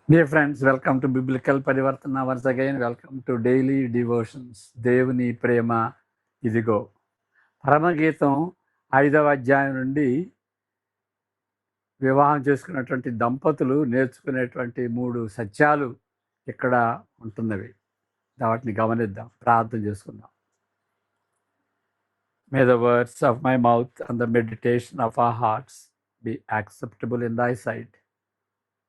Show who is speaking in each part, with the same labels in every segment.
Speaker 1: Dear friends, welcome to Biblical Parivartana. Once again, welcome to Daily Devotions. దేవుని ప్రేమ ఇదిగో. పరమగీతం 5వ అధ్యాయం నుండి వివాహం చేసుకున్నటువంటి దంపతులు నేర్చుకునేటువంటి 3 సత్యాలు ఇక్కడ ఉంటున్నవి. వాటిని గమనిద్దాం, ప్రార్థన చేసుకుందాం. May the words of my mouth and the meditation of our hearts be acceptable in thy sight,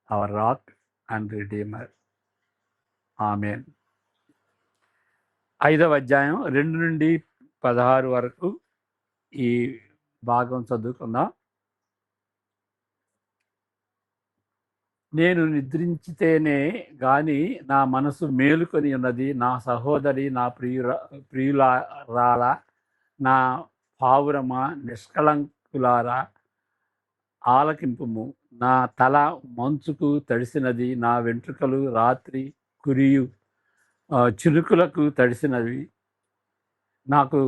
Speaker 1: our rock and redeemer. Amen. 5వ అధ్యాయం 2 నుండి 16 వరకు ఈ భాగం చదువుకుందాం. నేను నిద్రించితేనే గాని నా మనసు మేలుకొని ఉన్నది, నా సహోదరి, నా ప్రియులారా, నా పావురమా, నిష్కళంకులారా ఆలకింపుము. నా తల మంచుకు తడిసినది, నా వెంట్రుకలు రాత్రి కురియు చినుకులకు తడిసినవి. నాకు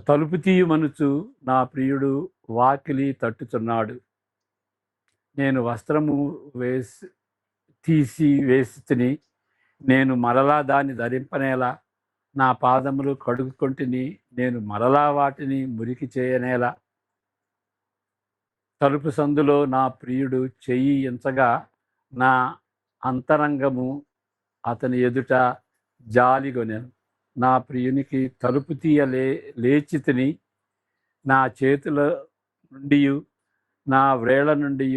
Speaker 1: తలుపు తీయమనుచు నా ప్రియుడు వాకిలి తట్టుచున్నాడు. నేను వస్త్రము తీసి వేసి తిని, నేను మరలా దాన్ని ధరింపనేలా. నా పాదములు కడుగుకొంటిని, నేను మరలా వాటిని మురికి చేయనేలా. తలుపు సందులో నా ప్రియుడు చెయ్యి ఎంచగా, నా అంతరంగము అతని ఎదుట జాలిగొనెను. నా ప్రియునికి తలుపు లేచి తిని, నా చేతుల నుండి నా వ్రేళ్ల నుండి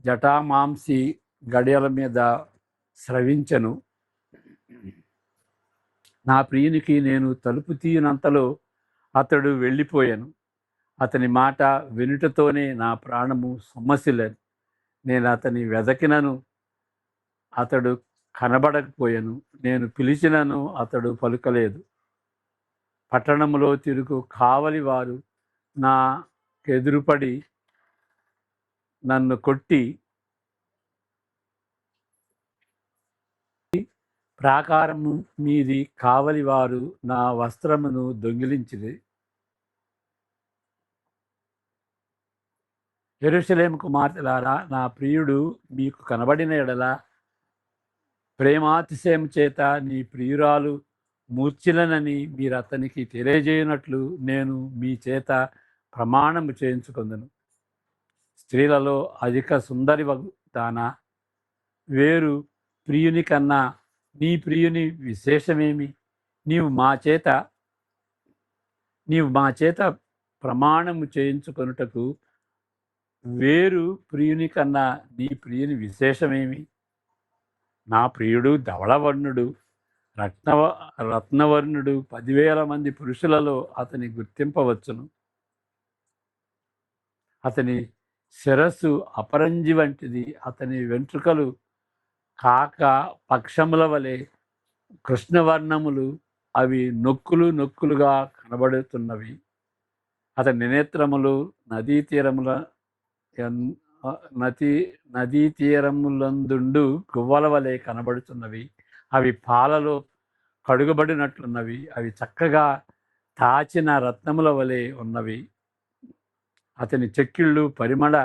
Speaker 1: జటామాంసి గడియల మీద స్రవించను. నా ప్రియునికి నేను తలుపు తీయనంతలో అతడు వెళ్ళిపోయాను. అతని మాట వినుటతోనే నా ప్రాణము సొమ్మసిల్లను. నేను అతని వెదకినను అతడు కనబడకపోయాను. నేను పిలిచినను అతడు పలుకలేదు. పట్టణములో తిరుగు కావలి వారు నాకెదురుపడి నన్ను కొట్టి, ప్రాకారము మీది కావలి వారు నా వస్త్రమును దొంగిలించిరి. యెరూషలేము కుమార్తెలారా, నా ప్రియుడు మీకు కనబడిన ఎడల ప్రేమాతిశయం చేత నీ ప్రియురాలు మూర్ఛిలనని మీరు అతనికి తెలియజేయనట్లు నేను మీ చేత ప్రమాణము చేయించుకొందును. స్త్రీలలో అధిక సుందరి దానా, వేరు ప్రియుని కన్నా నీ ప్రియుని విశేషమేమి? నీవు మా చేత ప్రమాణము చేయించుకొనుటకు వేరు ప్రియుని కన్నా నీ ప్రియుని విశేషమేమి? నా ప్రియుడు ధవళవర్ణుడు, రత్నవర్ణుడు. 10,000 మంది పురుషులలో అతని గుర్తింపవచ్చును. అతని శిరస్సు అపరంజి వంటిది, అతని వెంట్రుకలు కాక పక్షముల వలె కృష్ణవర్ణములు, అవి నొక్కులుగా కనబడుతున్నవి. అతని నేత్రములు నదీ తీరములందుండు గువ్వల వలె కనబడుతున్నవి. అవి పాలలో కడుగబడినట్లున్నవి. అవి చక్కగా తాచిన రత్నముల వలె ఉన్నవి. అతని చెక్కిళ్ళు పరిమళ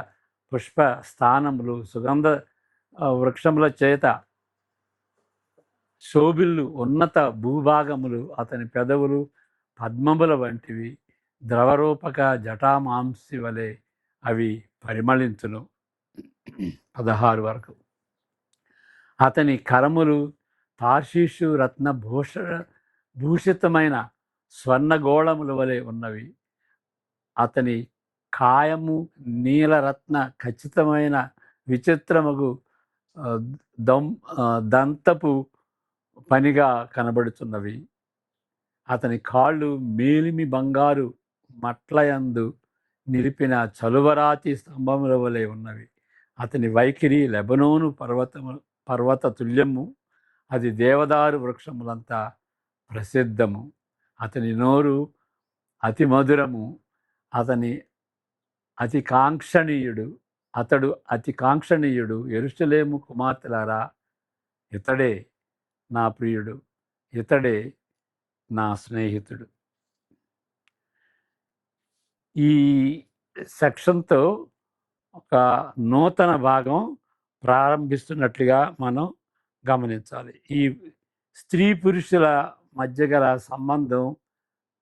Speaker 1: పుష్ప స్థానములు, సుగంధ వృక్షముల చేత శోభిల్లు ఉన్నత భూభాగములు. అతని పెదవులు పద్మముల వంటివి, ద్రవరూపక జటామాంసి వలె అవి పరిమళించును. 16 వరకు. అతని కరములు తార్షీషు రత్న భూషితమైన స్వర్ణగోళముల వలె ఉన్నవి. అతని కాయము నీలరత్న ఖచ్చితమైన విచిత్రముగు దంతపు పనిగా కనబడుతున్నవి. అతని కాళ్ళు మేలిమి బంగారు మట్లయందు నిలిపిన చలువరాతి స్తంభముల వలె ఉన్నవి. అతని వైఖరి లెబనోను పర్వత తుల్యము, అది దేవదారు వృక్షములంతా ప్రసిద్ధము. అతని నోరు అతి మధురము, అతడు అతి కాంక్షణీయుడు. యెరూషలేము కుమార్తెలారా, ఇతడే నా ప్రియుడు, ఇతడే నా స్నేహితుడు. ఈ సెక్షన్తో ఒక నూతన భాగం ప్రారంభిస్తున్నట్లుగా మనం గమనించాలి. ఈ స్త్రీ పురుషుల మధ్య గల సంబంధం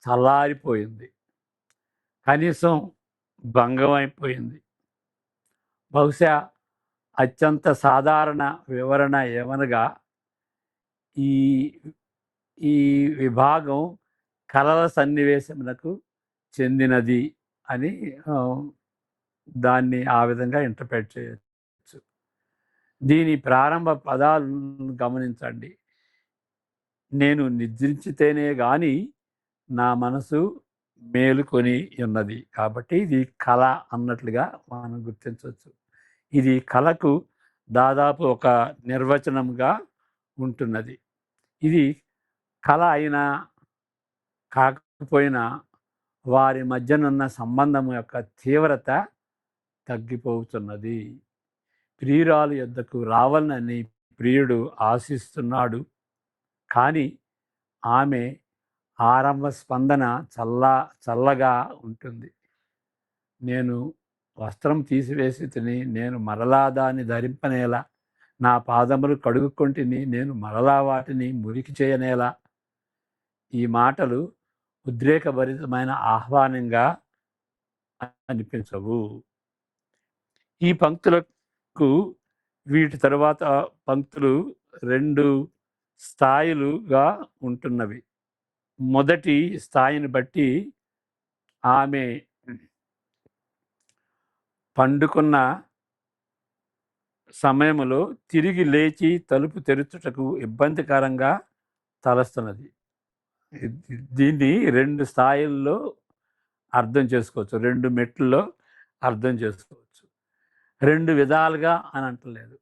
Speaker 1: చల్లారిపోయింది. కనీసం భంగం అయిపోయింది. బహుశా అత్యంత సాధారణ వివరణ ఏమనగా ఈ ఈ విభాగం కలల సన్నివేశమునకు చెందినది అని దాన్ని ఆ విధంగా ఇంటర్ప్రెట్ చేయొచ్చు. దీని ప్రారంభ పదాలను గమనించండి. నేను నిద్రించితేనే గాని నా మనసు మేలుకొని ఉన్నది. కాబట్టి ఇది కళ అన్నట్లుగా మనం గుర్తించవచ్చు. ఇది కళకు దాదాపు ఒక నిర్వచనంగా ఉంటున్నది. ఇది కళ అయినా కాకపోయినా వారి మధ్యనున్న సంబంధం యొక్క తీవ్రత తగ్గిపోతున్నది. ప్రియురాలు యొద్దకు రావాలని ప్రియుడు ఆశిస్తున్నాడు. కానీ ఆమె ఆరంభ స్పందన చల్లగా ఉంటుంది. నేను వస్త్రం తీసివేసి తిని, నేను మరలా దాన్ని ధరింపనేలా, నా పాదములు కడుగుకొంటిని, నేను మరలా వాటిని మురికి చేయనేలా. ఈ మాటలు ఉద్రేకభరితమైన ఆహ్వానంగా అనిపించవు. ఈ పంక్తులకు వీటి తరువాత పంక్తులు 2 స్థాయిలుగా ఉంటున్నవి. మొదటి స్థాయిని బట్టి ఆమె పండుకున్న సమయంలో తిరిగి లేచి తలుపు తెరుచుటకు ఇబ్బందికరంగా తలస్తున్నది. దీన్ని 2 స్థాయిల్లో అర్థం చేసుకోవచ్చు. 2 మెట్లలో అర్థం చేసుకోవచ్చు. 2 విధాలుగా అని అంటలేదు,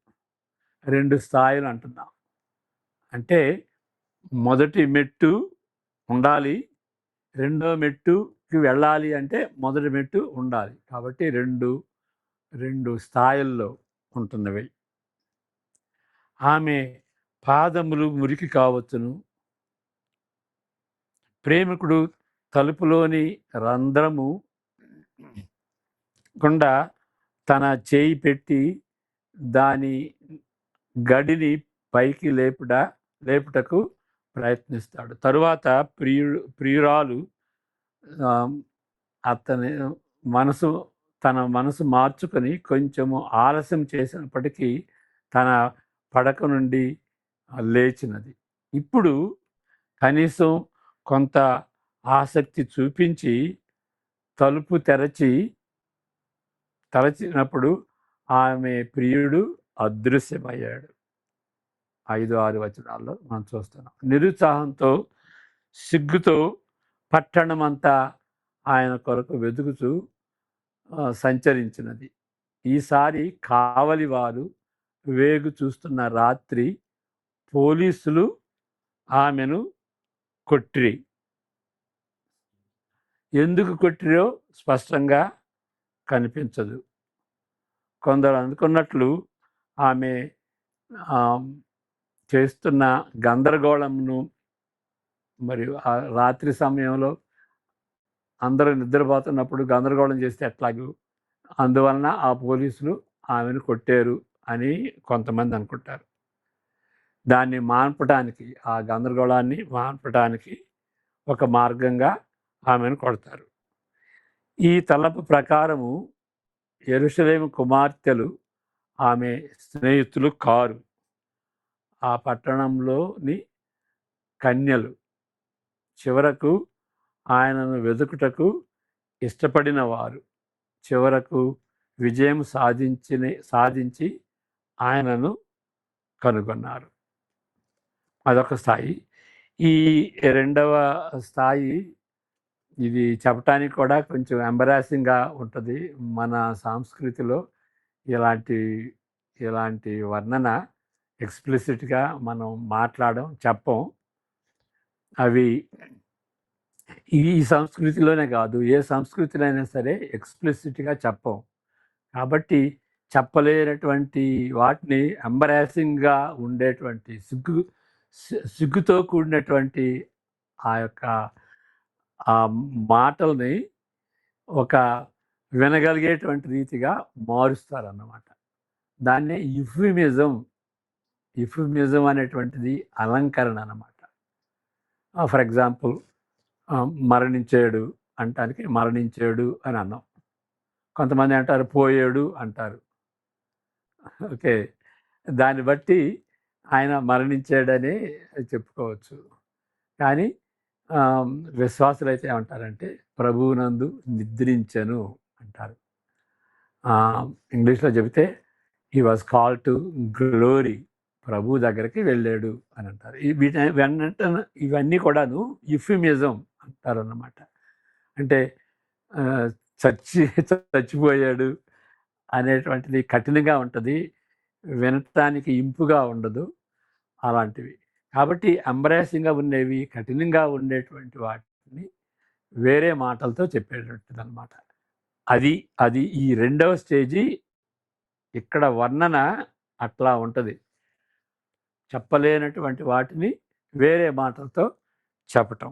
Speaker 1: 2 స్థాయిలు అంటున్నాం. అంటే మొదటి మెట్టు ఉండాలి, రెండో మెట్టుకి వెళ్ళాలి అంటే మొదటి మెట్టు ఉండాలి. కాబట్టి 2 స్థాయిల్లో ఉంటున్నవి. ఆమె పాదములు మురికి కావచ్చును. ప్రేమికుడు తలుపులోని రంధ్రము గుండా తన చేయి పెట్టి దాని గడిని పైకి లేపుటకు ప్రయత్నిస్తాడు. తరువాత ప్రియురాలు తన మనసు మార్చుకొని కొంచెము ఆలస్యం చేసినప్పటికీ తన పడక నుండి లేచినది. ఇప్పుడు కనీసం కొంత ఆసక్తి చూపించి తలుపు తెరచినప్పుడు ఆమె ప్రియుడు అదృశ్యమయ్యాడు. 5-6 వచనాల్లో మనం చూస్తున్నాం. నిరుత్సాహంతో, సిగ్గుతో పట్టణమంతా ఆయన కొరకు వెతుకుతూ సంచరించినది. ఈసారి కావలి వారు వేగు చూస్తున్న రాత్రి పోలీసులు ఆమెను కొట్టిరి. ఎందుకు కొట్టిరో స్పష్టంగా కనిపించదు. కొందరు అనుకున్నట్లు ఆమె చేస్తున్న గందరగోళంను, మరియు ఆ రాత్రి సమయంలో అందరూ నిద్రపోతున్నప్పుడు గందరగోళం చేస్తే ఎట్లాగూ, అందువలన ఆ పోలీసులు ఆమెను కొట్టారు అని కొంతమంది అనుకుంటారు. దాన్ని మాన్పటానికి, ఆ గందరగోళాన్ని మాన్పటానికి ఒక మార్గంగా ఆమెను కొడతారు. ఈ తలపు ప్రకారము యెరూషలేము కుమార్తెలు ఆమె స్నేహితులు కారు. ఆ పట్టణంలోని కన్యలు చివరకు ఆయనను వెతుకుటకు ఇష్టపడిన వారు చివరకు విజయం సాధించి ఆయనను కనుగొన్నారు. అదొక స్థాయి. ఈ రెండవ స్థాయి, ఇది చెప్పటానికి కూడా కొంచెం ఎంబరాసింగ్గా ఉంటుంది. మన సంస్కృతిలో ఇలాంటి వర్ణన ఎక్స్ప్లిసిట్గా మనం చెప్పం. అవి ఈ సంస్కృతిలోనే కాదు, ఏ సంస్కృతిలో అయినా సరే ఎక్స్ప్లిసిట్గా చెప్పం. కాబట్టి చెప్పలేనటువంటి వాటిని ఎంబరాసింగ్గా ఉండేటువంటి సిగ్గుతో కూడినటువంటి ఆ యొక్క ఆ మాటల్ని ఒక వినగలిగేటువంటి రీతిగా మారుస్తారన్నమాట. దాన్నే యుఫిమిజం అనేటువంటిది అలంకరణ అన్నమాట. ఫర్ ఎగ్జాంపుల్ మరణించాడు అంటానికి మరణించాడు అని అన్నాం. కొంతమంది అంటారు పోయాడు అంటారు. ఓకే. దాన్ని బట్టి ఆయన మరణించాడని చెప్పుకోవచ్చు. కానీ విశ్వాసులైతే ఏమంటారంటే ప్రభువునందు నిద్రించెను అంటారు. ఇంగ్లీష్లో చెబితే he was called to glory, ప్రభు దగ్గరికి వెళ్ళాడు అని అంటారు. ఇవన్నీ కూడాను యుఫిమిజం అంటారు అన్నమాట. అంటే చచ్చిపోయాడు అనేటువంటిది కఠినంగా ఉంటుంది, వినటానికి ఇంపుగా ఉండదు అలాంటివి. కాబట్టి ఎంబ్రాసింగ్గా ఉండేవి, కఠినంగా ఉండేటువంటి వాటిని వేరే మాటలతో చెప్పేటటువంటిది అనమాట. అది ఈ రెండవ స్టేజీ. ఇక్కడ వర్ణన అట్లా ఉంటుంది. చెప్పలేనటువంటి వాటిని వేరే మాటలతో చెప్పటం.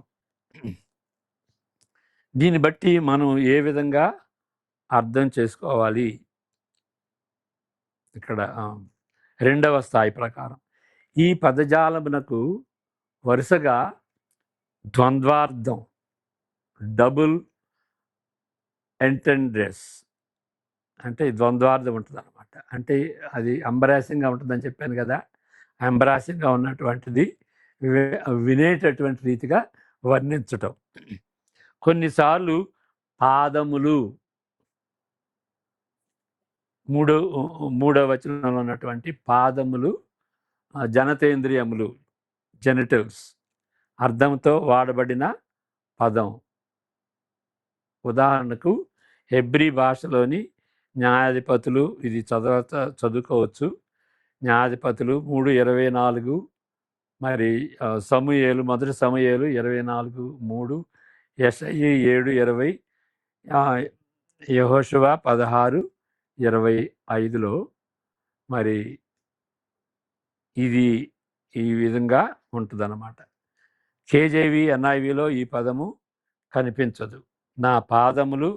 Speaker 1: దీన్ని బట్టి మనం ఏ విధంగా అర్థం చేసుకోవాలి? ఇక్కడ రెండవ స్థాయి ప్రకారం ఈ పదజాలమునకు వరుసగా ద్వంద్వార్థం, డబుల్ ఎంటెండ్రెస్ అంటే ద్వంద్వార్థం ఉంటుంది అనమాట. అంటే అది ఎంబరాసింగ్గా ఉంటుందని చెప్పాను కదా. ఎంబరాసింగ్గా ఉన్నటువంటిది వినేటటువంటి రీతిగా వర్ణించటం. కొన్నిసార్లు పాదములు, మూడవ వచనంలో ఉన్నటువంటి పాదములు జనతేంద్రియములు, జెనిటల్స్ అర్థంతో వాడబడిన పదం. ఉదాహరణకు హెబ్రీ భాషలోని న్యాయాధిపతులు, ఇది చదువుకోవచ్చు. న్యాయాధిపతులు 3:24, మరి సమూయేలు, మొదటి సమూయేలు 24:3, యెషయి 7:20, యెహోషువ 16:25లో మరి ఇది ఈ విధంగా ఉంటుందన్నమాట. కేజేవి ఎన్ఐవిలో ఈ పదము కనిపించదు. నా పాదములు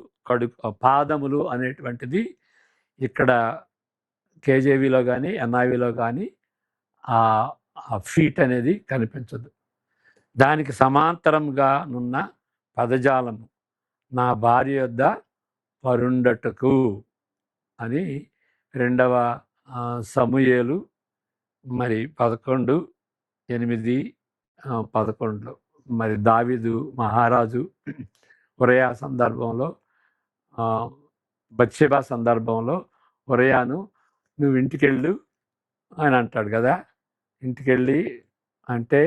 Speaker 1: పాదములు అనేటువంటిది ఇక్కడ కేజేవిలో కానీ ఎన్ఐవిలో కానీ ఆ ఫీట్ అనేది కనిపించదు. దానికి సమాంతరంగా నున్న పదజాలము నా భార్య యొద్ద పరుండటకు అని 2వ సమూయేలు మరి 11:8-11లో మరి దావీదు మహారాజు ఉరయా సందర్భంలో, బత్షెబా సందర్భంలో ఉరయాను నువ్వు ఇంటికెళ్ళు అని అంటాడు కదా. ఇంటికెళ్ళి అంటే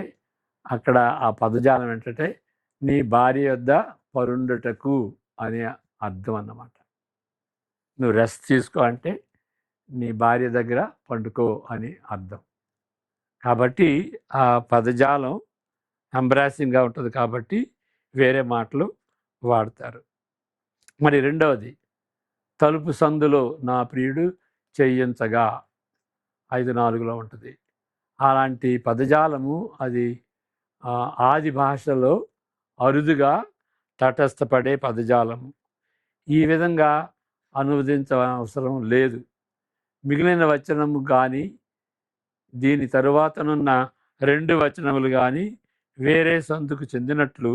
Speaker 1: అక్కడ ఆ పదజాలం ఏంటంటే నీ భార్య యొద్ద పరుండుటకు అనే అర్థం అన్నమాట. నువ్వు రెస్ట్ తీసుకో అంటే నీ భార్య దగ్గర పండుకో అని అర్థం. కాబట్టి ఆ పదజాలం ఎంబ్రాసింగ్గా ఉంటుంది కాబట్టి వేరే మాటలు వాడతారు. మరి రెండవది తలుపు సందులో నా ప్రియుడు చేయించగా 5:4లో ఉంటుంది. అలాంటి పదజాలము అది ఆది భాషలో అరుదుగా తటస్థపడే పదజాలము. ఈ విధంగా అనువదించవసరం లేదు. మిగిలిన వచనము కానీ దీని తరువాతనున్న 2 వచనములు కానీ వేరే సందుకు చెందినట్లు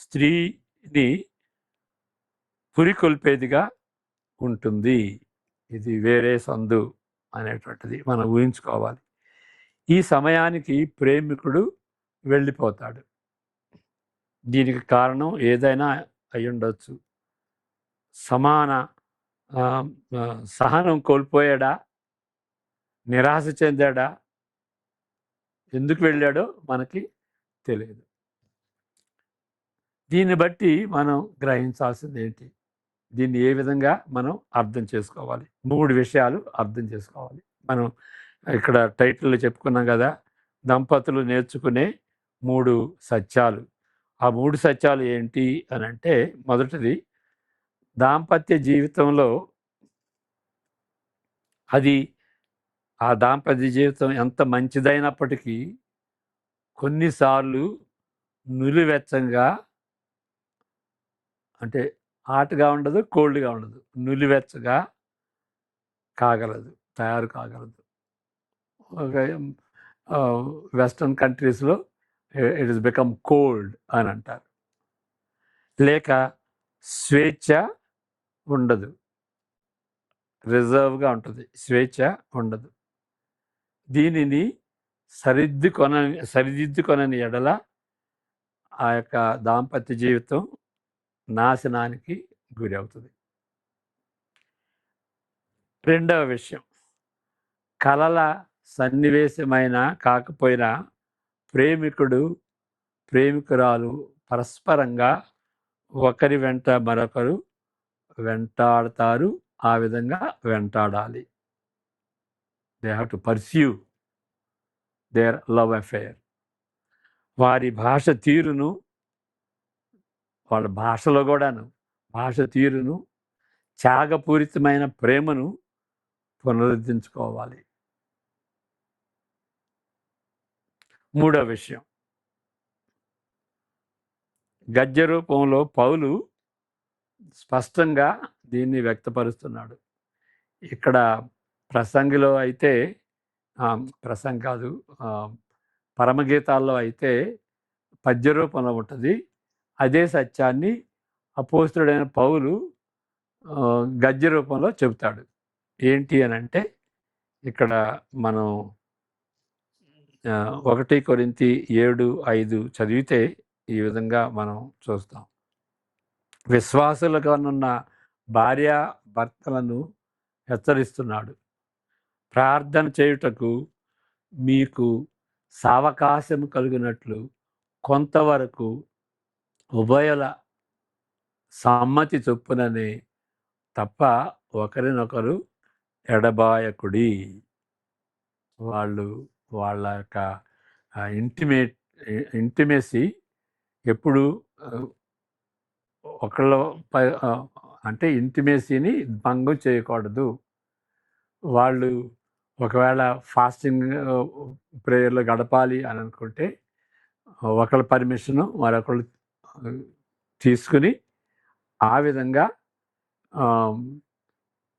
Speaker 1: స్త్రీని పురికొల్పేదిగా ఉంటుంది. ఇది వేరే సందు అనేటువంటిది మనం ఊహించుకోవాలి. ఈ సమయానికి ప్రేమికుడు వెళ్ళిపోతాడు. దీనికి కారణం ఏదైనా అయ్యుండొచ్చు. సమాన సహనం కోల్పోయాడా, నిరాశ చెందాడా, ఎందుకు వెళ్ళాడో మనకి తెలియదు. దీన్ని బట్టి మనం గ్రహించాల్సింది ఏంటి? దీన్ని ఏ విధంగా మనం అర్థం చేసుకోవాలి? 3 విషయాలు అర్థం చేసుకోవాలి. మనం ఇక్కడ టైటిల్లో చెప్పుకున్నాం కదా, దంపతులు నేర్చుకునే 3 సత్యాలు. ఆ 3 సత్యాలు ఏంటి అని అంటే, మొదటిది దాంపత్య జీవితంలో ఆ దాంపత్య జీవితం ఎంత మంచిదైనప్పటికీ కొన్నిసార్లు నులివెచ్చంగా, అంటే హాట్‌గా ఉండదు, కోల్డ్‌గా ఉండదు, నులివెచ్చగా కాగలదు. తయారు కాగలదు. ఒక వెస్టర్న్ కంట్రీస్లో ఇట్ ఇస్ బికమ్ కోల్డ్ అని అంటారు. లేక స్వేచ్ఛ ఉండదు, రిజర్వ్గా ఉంటుంది, స్వేచ్ఛ ఉండదు. దీనిని సరిదిద్దుకొనని ఎడల ఆ యొక్క దాంపత్య జీవితం నాశనానికి గురి అవుతుంది. రెండవ విషయం, కలల సన్నివేశమైన కాకపోయినా ప్రేమికుడు ప్రేమికురాలు పరస్పరంగా ఒకరి వెంట మరొకరు వెంటాడతారు. ఆ విధంగా వెంటాడాలి. They have to pursue their love affair. వారి భాష తీరును, వాళ్ళ భాషలో కూడాను భాష తీరును, త్యాగపూరితమైన ప్రేమను పునరుద్ధరించుకోవాలి. మూడో విషయం, గద్య రూపంలో పౌలు స్పష్టంగా దీన్ని వ్యక్తపరుస్తున్నాడు. ఇక్కడ ప్రసంగిలో అయితే ప్రసంగం కాదు, పరమగీతాల్లో అయితే పద్య రూపంలో ఉంటుంది. అదే సత్యాన్ని అపోస్తుడైన పౌలు గద్య రూపంలో చెబుతాడు. ఏంటి అని అంటే, ఇక్కడ మనం 1 కొరింథీ 7:5 చదివితే ఈ విధంగా మనం చూస్తాం. విశ్వాసులుగానున్న భార్య భర్తలను హెచ్చరిస్తున్నాడు. ప్రార్థన చేయుటకు మీకు సావకాశం కలిగినట్లు కొంతవరకు ఉభయుల సమ్మతి చొప్పుననే తప్ప ఒకరినొకరు ఎడబాయకుడి. వాళ్ళ యొక్క ఇంటిమేసీ ఎప్పుడు ఒకళ్ళ అంటే ఇంటిమేసీని భంగం చేయకూడదు. వాళ్ళు ఒకవేళ ఫాస్టింగ్ ప్రేయర్లో గడపాలి అని అనుకుంటే ఒకళ్ళ పర్మిషను మరొకళ్ళు తీసుకుని ఆ విధంగా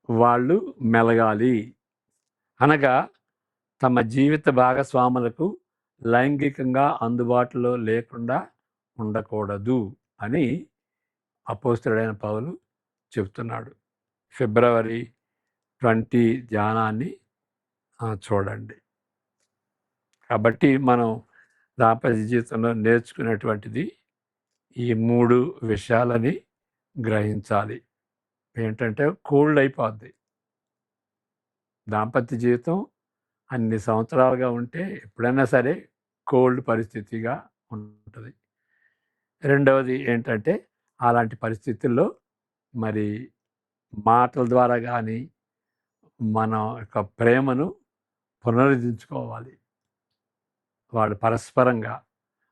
Speaker 1: వాళ్ళు మెలగాలి. అనగా తమ జీవిత భాగస్వాములకు లైంగికంగా అందుబాటులో లేకుండా ఉండకూడదు అని అపోస్తలుడైన పౌలు చెప్తున్నాడు. ఫిబ్రవరి 20 ధ్యానాన్ని చూడండి. కాబట్టి మనం దాంపత్య జీవితంలో నేర్చుకునేటువంటిది ఈ 3 విషయాలని గ్రహించాలి. ఏంటంటే కోల్డ్ అయిపోద్ది దాంపత్య జీవితం. అన్ని సంవత్సరాలుగా ఉంటే ఎప్పుడైనా సరే కోల్డ్ పరిస్థితిగా ఉంటుంది. రెండవది ఏంటంటే, అలాంటి పరిస్థితుల్లో మరి మాటల ద్వారా కానీ మన యొక్క ప్రేమను పునరుద్ధరించుకోవాలి. వాళ్ళు పరస్పరంగా,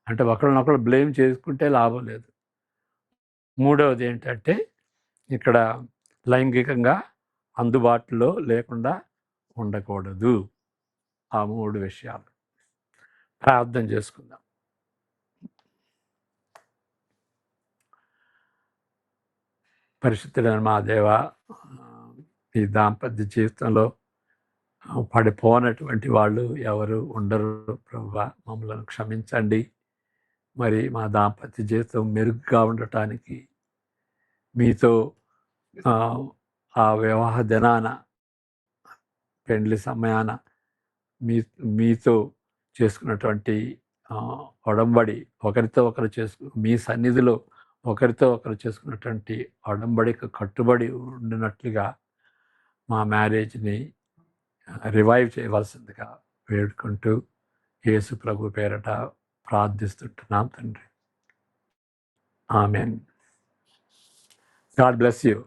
Speaker 1: అంటే ఒకరినొకరు బ్లేమ్ చేసుకుంటే లాభం లేదు. మూడవది ఏంటంటే, ఇక్కడ లైంగికంగా అందుబాటులో లేకుండా ఉండకూడదు. ఆ 3 విషయాలు. ప్రార్థన చేసుకుందాం. పరిశుద్ధుడైన మా దేవ, ఈ దాంపత్య జీవితంలో పడిపోనటువంటి వాళ్ళు ఎవరు ఉండరు ప్రభువా, మమ్మల్ని క్షమించండి. మరి మా దాంపత్య జీవితం మెరుగ్గా ఉండటానికి మీతో ఆ వివాహ దినాన, పెండ్లి సమయాన మీతో చేసుకున్నటువంటి ఒడంబడి, ఒకరితో ఒకరు మీ సన్నిధిలో ఒకరితో ఒకరు చేసుకున్నటువంటి ఒడంబడికి కట్టుబడి ఉండినట్లుగా మా మ్యారేజ్ని రివైవ్ చేయవలసిందిగా వేడుకుంటూ యేసు ప్రభు పేరట ప్రార్థిస్తుంటున్నాం తండ్రి. ఆమెన్. God bless you.